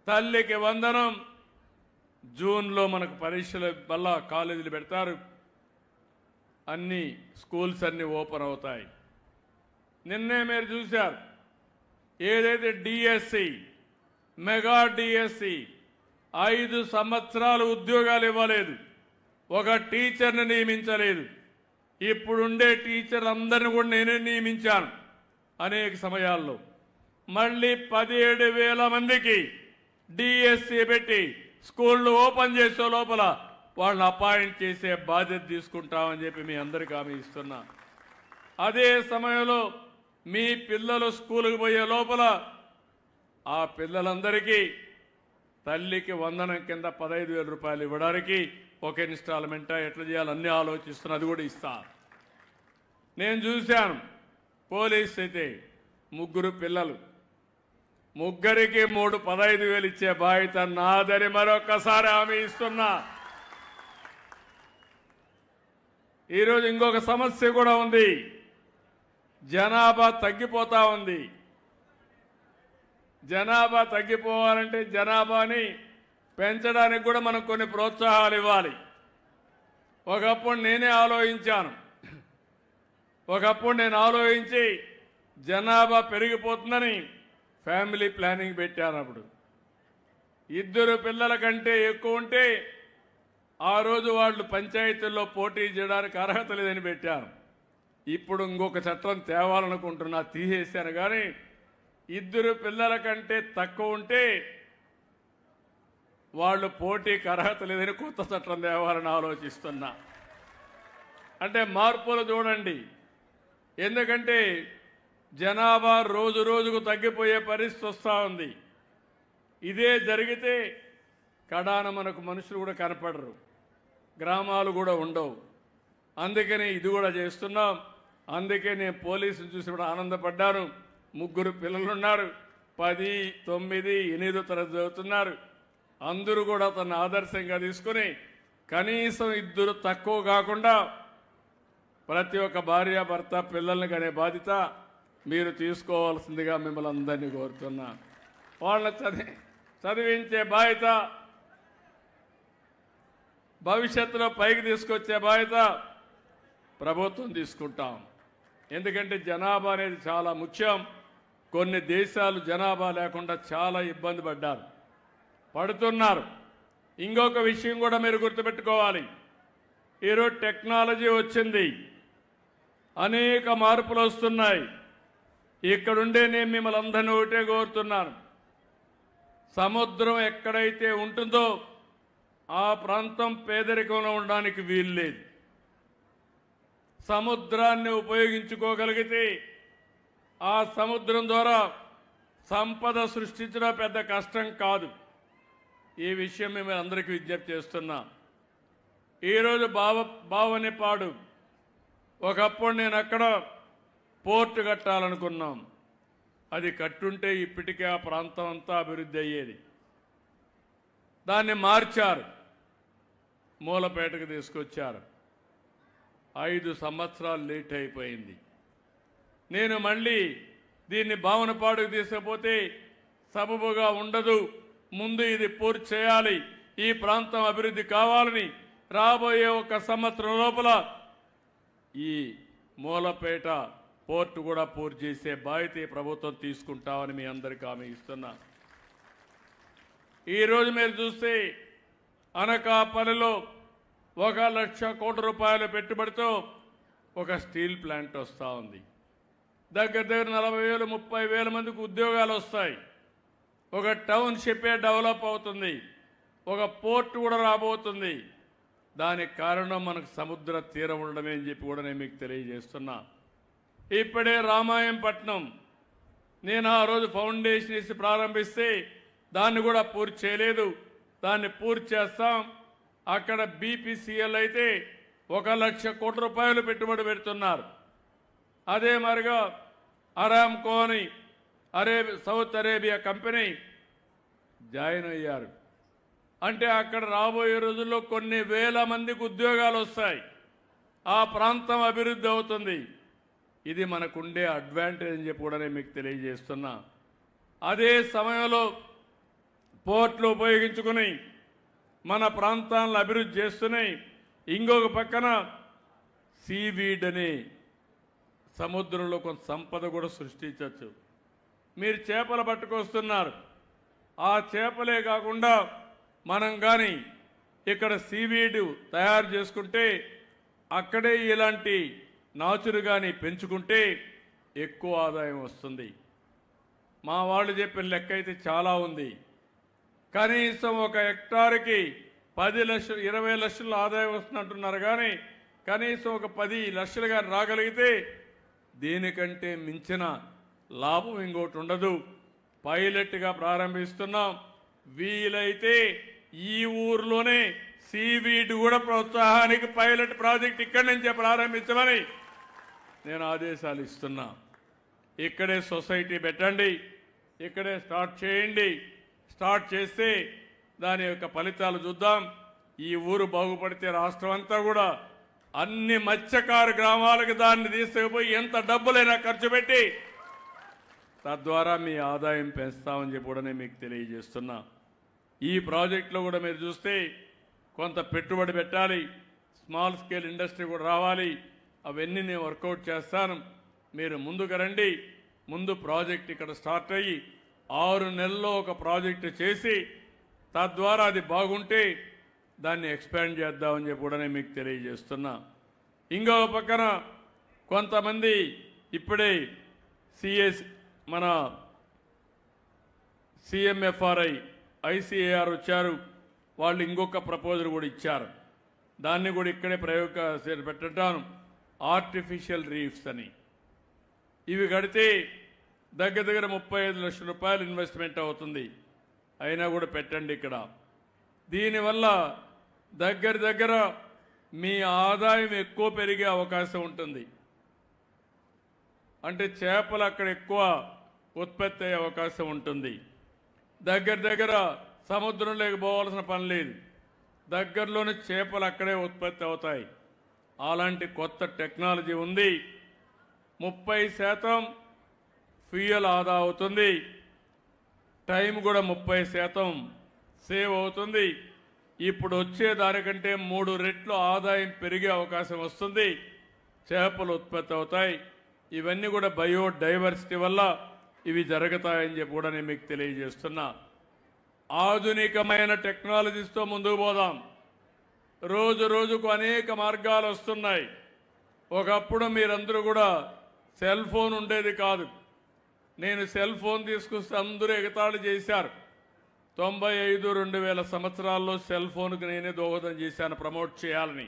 తల్లికి వందనం జూన్లో మనకు పరీక్షల వల్ల కాలేజీలు పెడతారు, అన్ని స్కూల్స్ అన్నీ ఓపెన్ అవుతాయి. నిన్నే మీరు చూశారు ఏదైతే డిఎస్సి మెగా డిఎస్సి 5 సంవత్సరాలు ఉద్యోగాలు ఇవ్వలేదు, ఒక టీచర్ని నియమించలేదు. ఇప్పుడుండే టీచర్లందరినీ కూడా నేనే నియమించాను అనేక సమయాల్లో. మళ్ళీ 17,000 మందికి డిఎస్సి పెట్టి స్కూళ్ళు ఓపెన్ చేసే లోపల వాళ్ళని అపాయింట్ చేసే బాధ్యత తీసుకుంటామని చెప్పి మీ అందరికీ హామీ ఇస్తున్నా. అదే సమయంలో మీ పిల్లలు స్కూలుకు పోయే లోపల ఆ పిల్లలందరికీ తల్లికి వందనం కింద 15,000 రూపాయలు ఇవ్వడానికి ఒక ఇన్స్టాల్మెంటా ఎట్లా చేయాలి అన్నీ ఆలోచిస్తున్నా, అది కూడా ఇస్తా. నేను చూశాను పోలీస్ అయితే 3 పిల్లలు, ముగ్గురికి 15,000 ఇచ్చే బాధ్యత నాదని మరొకసారి హామీ ఇస్తున్నా. ఈరోజు ఇంకొక సమస్య కూడా ఉంది, జనాభా తగ్గిపోతా ఉంది. జనాభా తగ్గిపోవాలంటే జనాభాని పెంచడానికి కూడా మనం కొన్ని ప్రోత్సాహాలు ఇవ్వాలి. ఒకప్పుడు నేను ఆలోచించి జనాభా పెరిగిపోతుందని ఫ్యామిలీ ప్లానింగ్ పెట్టాను. అప్పుడు 2 పిల్లల కంటే ఎక్కువ ఉంటే ఆ రోజు వాళ్ళు పంచాయతీల్లో పోటీ చేయడానికి అర్హత లేదని పెట్టాను. ఇప్పుడు ఇంకొక చట్టం తేవాలనుకుంటున్నా, తీసేశాను. కానీ 2 పిల్లల కంటే తక్కువ ఉంటే వాళ్ళు పోటీకి అర్హత లేదని కొత్త చట్టం తేవాలని ఆలోచిస్తున్నా. అంటే మార్పులు చూడండి, ఎందుకంటే జనాభా రోజు రోజుకు తగ్గిపోయే పరిస్థితి వస్తూ ఉంది. ఇదే జరిగితే కడాన మనకు మనుషులు కూడా కనపడరు, గ్రామాలు కూడా ఉండవు. అందుకని ఇది కూడా చేస్తున్నాం. అందుకే నేను పోలీసులు చూసి కూడా ఆనందపడ్డాను. 3 పిల్లలు ఉన్నారు, 10, 9, 8 తరగతి చదువుతున్నారు. అందరూ కూడా తన ఆదర్శంగా తీసుకుని కనీసం 2 తక్కువ కాకుండా ప్రతి ఒక్క భార్య భర్త పిల్లల్ని కనే బాధ్యత మీరు తీసుకోవాల్సిందిగా మిమ్మల్ని అందరినీ కోరుతున్నా. వాళ్ళని చదివించే బాధ్యత, భవిష్యత్తులో పైకి తీసుకొచ్చే బాధ్యత ప్రభుత్వం తీసుకుంటాం. ఎందుకంటే జనాభా అనేది చాలా ముఖ్యం. కొన్ని దేశాలు జనాభా లేకుండా చాలా ఇబ్బంది పడుతున్నారు. ఇంకొక విషయం కూడా మీరు గుర్తుపెట్టుకోవాలి, ఈరోజు టెక్నాలజీ వచ్చింది, అనేక మార్పులు వస్తున్నాయి. ఇక్కడుండే నేను మిమ్మల్ని అందరినీ ఒకటే కోరుతున్నాను, సముద్రం ఎక్కడైతే ఉంటుందో ఆ ప్రాంతం పేదరికంలో ఉండడానికి వీలు లేదు. సముద్రాన్ని ఉపయోగించుకోగలిగితే ఆ సముద్రం ద్వారా సంపద సృష్టించడం పెద్ద కష్టం కాదు. ఈ విషయం మేము అందరికీ విజ్ఞప్తి చేస్తున్నా. ఈరోజు బావనిపాడు, ఒకప్పుడు నేను అక్కడ పోర్టు కట్టాలనుకున్నాం. అది కట్టుంటే ఇప్పటికే ఆ ప్రాంతం అంతా అభివృద్ధి అయ్యేది. దాన్ని మార్చారు, మూలపేటకు తీసుకొచ్చారు. 5 సంవత్సరాలు లేట్ అయిపోయింది. నేను మళ్ళీ దీన్ని భావనపాడుకు తీసుకుపోతే సబబుగా ఉండదు, ముందు ఇది పూర్తి చేయాలి, ఈ ప్రాంతం అభివృద్ధి కావాలని రాబోయే 1 సంవత్సరం లోపల ఈ మూలపేట పోర్టు కూడా పూర్తి చేసే బాధ్యత ప్రభుత్వం తీసుకుంటామని మీ అందరికీ హామీ ఇస్తున్నా. ఈరోజు మీరు చూస్తే అనకాపల్లిలో 1,00,000 కోట్ల రూపాయల పెట్టుబడితో ఒక స్టీల్ ప్లాంట్ వస్తూ ఉంది. దగ్గర 40,000 30,000 మందికి ఉద్యోగాలు వస్తాయి. ఒక టౌన్షిప్పే డెవలప్ అవుతుంది, ఒక పోర్ట్ కూడా రాబోతుంది. దానికి కారణం మనకు సముద్ర తీరం ఉండడమే అని చెప్పి కూడా నేను మీకు తెలియజేస్తున్నా. ఇప్పుడే రామాయంపట్నం నేను ఆ రోజు ఫౌండేషన్ వేసి ప్రారంభిస్తే దాన్ని కూడా పూర్తి చేయలేదు, దాన్ని పూర్తి చేస్తాం. అక్కడ బీపీసీఎల్ అయితే 1,00,000 కోట్ల రూపాయలు పెట్టుబడి పెడుతున్నారు. అదే మరిగా అరామ్కో అని సౌత్ అరేబియా కంపెనీ జాయిన్ అయ్యారు. అంటే అక్కడ రాబోయే రోజుల్లో కొన్ని వేల మందికి ఉద్యోగాలు వస్తాయి, ఆ ప్రాంతం అభివృద్ధి అవుతుంది. ఇది మనకుండే అడ్వాంటేజ్ అని చెప్పి కూడా నేను మీకు తెలియజేస్తున్నా. అదే సమయంలో పోర్ట్లు ఉపయోగించుకుని మన ప్రాంతాలను అభివృద్ధి చేస్తున్నాయి. ఇంకొక పక్కన సీవీడ్ అని సముద్రంలో కొంత సంపద కూడా సృష్టించవచ్చు. మీరు చేపలు పట్టుకొస్తున్నారు, ఆ చేపలే కాకుండా మనం కానీ ఇక్కడ సీవీడ్ తయారు చేసుకుంటే అక్కడే ఇలాంటి నాచురు కానీ పెంచుకుంటే ఎక్కువ ఆదాయం వస్తుంది. మా వాళ్ళు చెప్పిన లెక్క అయితే చాలా ఉంది. కనీసం ఒక హెక్టార్కి 10 లక్షలు 20 లక్షల ఆదాయం వస్తుందంటున్నారు. కానీ కనీసం ఒక 10 లక్షలు కానీ రాగలిగితే దీనికంటే మించిన లాభం ఇంకోటి ఉండదు. పైలట్గా ప్రారంభిస్తున్నాం. వీలైతే ఈ ఊర్లోనే సీవీడ్ కూడా ప్రోత్సాహానికి పైలట్ ప్రాజెక్ట్ ఇక్కడి నుంచే ప్రారంభించమని నేను ఆదేశాలు ఇస్తున్నా. ఇక్కడే సొసైటీ పెట్టండి, ఇక్కడే స్టార్ట్ చేయండి. స్టార్ట్ చేస్తే దాని యొక్క ఫలితాలు చూద్దాం. ఈ ఊరు బాగుపడితే రాష్ట్రం అంతా కూడా అన్ని మత్స్యకారు గ్రామాలకు దాన్ని తీసుకుపోయి ఎంత డబ్బులైనా ఖర్చు పెట్టి తద్వారా మీ ఆదాయం పెంచుతామని చెప్పి కూడా నేను మీకు తెలియజేస్తున్నా. ఈ ప్రాజెక్టులో కూడా మీరు చూస్తే కొంత పెట్టుబడి పెట్టాలి, స్మాల్ స్కేల్ ఇండస్ట్రీ కూడా రావాలి. అవన్నీ నేను వర్కౌట్ చేస్తాను. మీరు ముందుకు రండి. ముందు ప్రాజెక్ట్ ఇక్కడ స్టార్ట్ అయ్యి 6 నెలల్లో ఒక ప్రాజెక్టు చేసి తద్వారా అది బాగుంటే దాన్ని ఎక్స్పాండ్ చేద్దామని చెప్పి కూడా నేను మీకు తెలియజేస్తున్నా. ఇంకో పక్కన కొంతమంది ఇప్పుడే మన CMFRI ICAR వచ్చారు. వాళ్ళు ఇంకొక ప్రపోజల్ కూడా ఇచ్చారు. దాన్ని కూడా ఇక్కడే ప్రయోగశాల పెట్టాను. ఆర్టిఫిషియల్ రీఫ్స్ అని ఇవి కడితే దగ్గర 35 లక్షల రూపాయలు ఇన్వెస్ట్మెంట్ అవుతుంది. అయినా కూడా పెట్టండి ఇక్కడ. దీనివల్ల దగ్గర మీ ఆదాయం ఎక్కువ పెరిగే అవకాశం ఉంటుంది. అంటే చేపలు అక్కడ ఎక్కువ ఉత్పత్తి అయ్యే అవకాశం ఉంటుంది. దగ్గర సముద్రంలోకి పోవాల్సిన పని లేదు. దగ్గరలోని చేపలు అక్కడే ఉత్పత్తి అవుతాయి. అలాంటి కొత్త టెక్నాలజీ ఉంది. 30% ఫ్యూయల్ ఆదా అవుతుంది. టైం కూడా 30% సేవ్ అవుతుంది. ఇప్పుడు వచ్చే దానికంటే 3 రెట్లు ఆదాయం పెరిగే అవకాశం వస్తుంది. చేపలు ఉత్పత్తి అవుతాయి. ఇవన్నీ కూడా బయోడైవర్సిటీ వల్ల ఇవి జరుగుతాయని చెప్పి కూడా నేను మీకు తెలియజేస్తున్నా. ఆధునికమైన టెక్నాలజీస్తో ముందుకు పోదాం. రోజుకు అనేక మార్గాలు వస్తున్నాయి. ఒకప్పుడు మీరందరూ కూడా సెల్ ఫోన్ ఉండేది కాదు. నేను సెల్ ఫోన్ తీసుకొస్తే అందరూ ఎగతాళి చేశారు. 95-2000 సంవత్సరాల్లో సెల్ ఫోన్కి నేనే దోహదం చేశాను ప్రమోట్ చేయాలని.